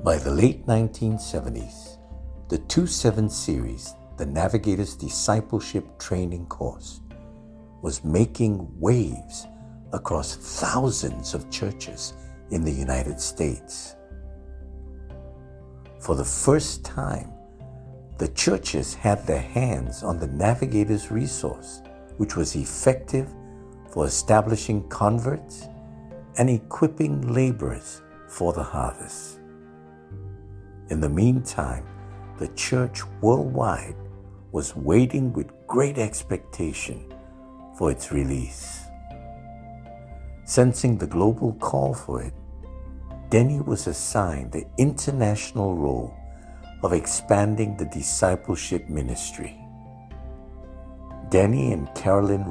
By the late 1970s, the 2-7 series, the Navigator's Discipleship Training Course, was making waves across thousands of churches in the United States. For the first time, the churches had their hands on the Navigator's resource, which was effective for establishing converts and equipping laborers for the harvest. In the meantime, the church worldwide was waiting with great expectation for its release. Sensing the global call for it, Denny was assigned the international role of expanding the discipleship ministry. Denny and Carolyn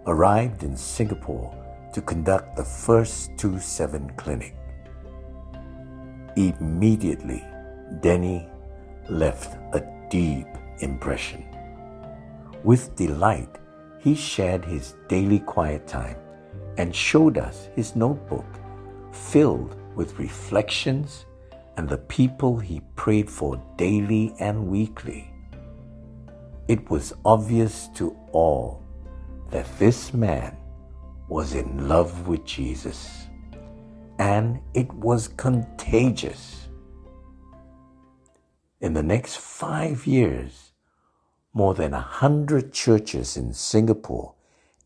arrived in Singapore to conduct the first 2-7 clinic. Immediately, Denny left a deep impression. With delight, he shared his daily quiet time and showed us his notebook filled with reflections and the people he prayed for daily and weekly. It was obvious to all that this man was in love with Jesus, and it was contagious. In the next 5 years, more than 100 churches in Singapore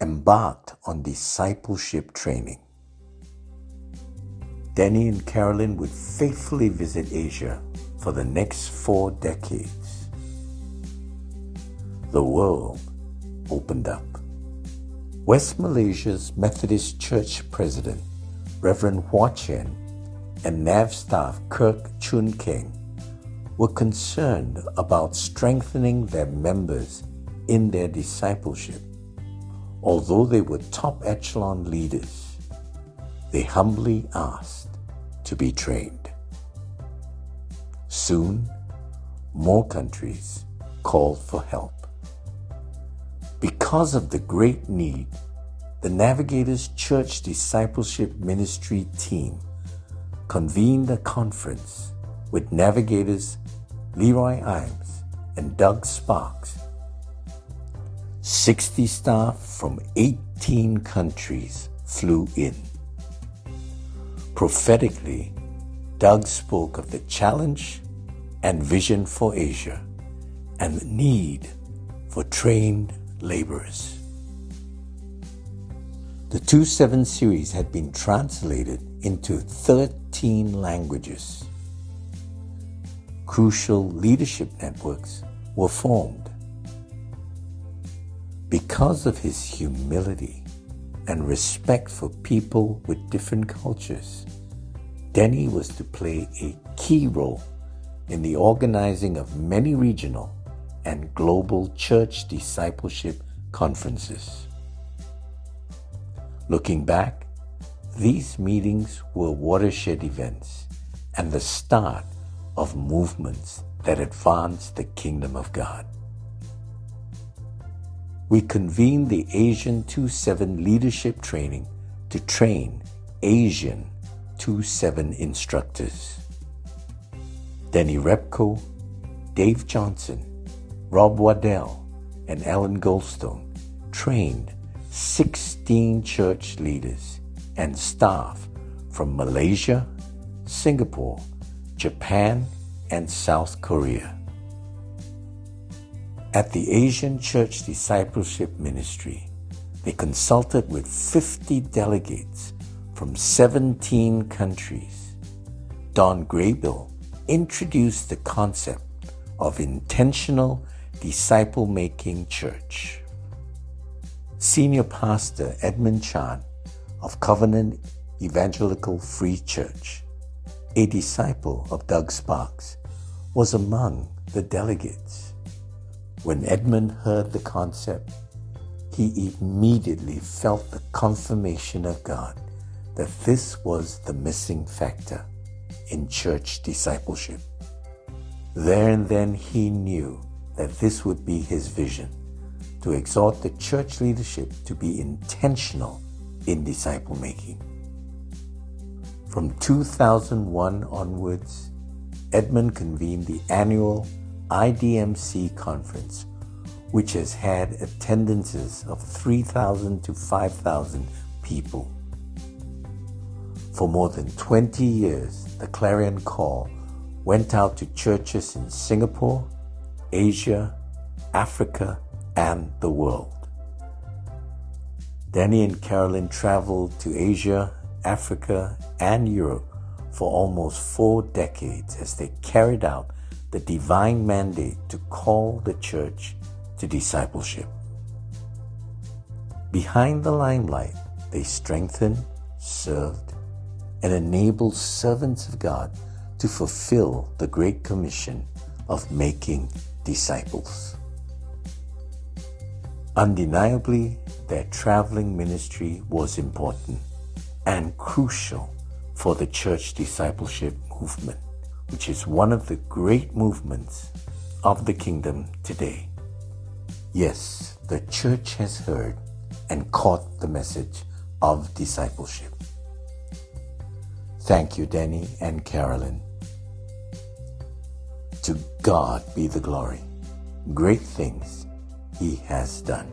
embarked on discipleship training. Denny and Carolyn would faithfully visit Asia for the next 4 decades. The world opened up. West Malaysia's Methodist Church President, Reverend Hua Chen, and NAV staff Kirk Chun Keng were concerned about strengthening their members in their discipleship. Although they were top echelon leaders, they humbly asked to be trained. Soon, more countries called for help. Because of the great need, the Navigator's Church Discipleship Ministry team convened a conference with Navigators Leroy Imes and Doug Sparks. 60 staff from 18 countries flew in. Prophetically, Doug spoke of the challenge and vision for Asia and the need for trained laborers. The 2-7 series had been translated into 13 languages. Crucial leadership networks were formed. Because of his humility and respect for people with different cultures, Denny was to play a key role in the organizing of many regional and global church discipleship conferences. Looking back, these meetings were watershed events and the start of movements that advanced the kingdom of God. We convened the Asian 2-7 leadership training to train Asian 2-7 instructors. Denny Repko, Dave Johnson, Rob Waddell, and Alan Goldstone trained 16 church leaders and staff from Malaysia, Singapore, Japan, and South Korea. At the Asian Church Discipleship Ministry, they consulted with 50 delegates from 17 countries. Don Graybill introduced the concept of intentional disciple-making church. Senior Pastor Edmund Chan of Covenant Evangelical Free Church, a disciple of Doug Sparks, was among the delegates. When Edmund heard the concept, he immediately felt the confirmation of God that this was the missing factor in church discipleship. There and then he knew that this would be his vision, to exhort the church leadership to be intentional in disciple making. From 2001 onwards, Edmund convened the annual IDMC conference, which has had attendances of 3,000 to 5,000 people. For more than 20 years, the clarion call went out to churches in Singapore, Asia, Africa, and the world. Denny and Carolyn traveled to Asia, Africa, and Europe for almost 4 decades as they carried out the divine mandate to call the church to discipleship. Behind the limelight, they strengthened, served, and enabled servants of God to fulfill the Great Commission of making disciples. Undeniably, their traveling ministry was important and crucial for the church discipleship movement, which is one of the great movements of the kingdom today. Yes, the church has heard and caught the message of discipleship. Thank you, Denny and Carolyn. To God be the glory. Great things He has done.